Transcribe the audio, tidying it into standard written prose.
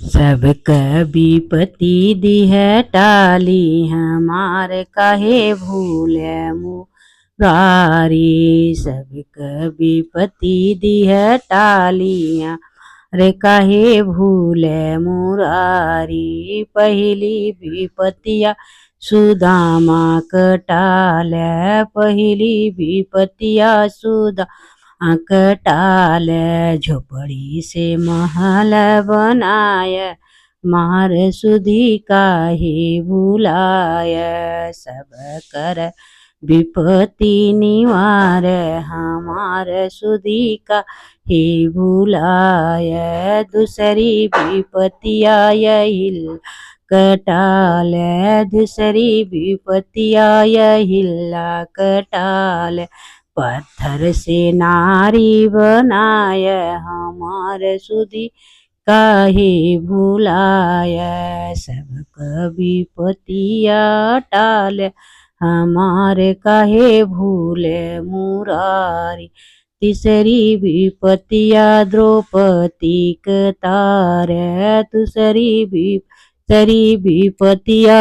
सब विपत्ति दी है टाली, हमारे काहे भूले मुरारी। सब विपत्ति दी है टाली, रे काहे भूले मुरारी। पहली विपत्तिया सुदामा कटाले, पहली विपत्तिया सुदामा कटाले। झोपड़ी से महल बनाय, मार सुधी काहे भुलाय। सब कर विपत्ति निवार, हमार सुधी का हे भुलाय। दूसरी विपत्तिया यही कटाल, दूसरी विपत्तिया हिल्ला कटाल। पत्थर से नारी बनाय, हमार सुधी काहे भुलाय। सब विपत्तिया टाल, हमारे काहे भूले मुरारी। तीसरी विपत्तिया द्रौपदी के तारे, तीसरी विपत्तिया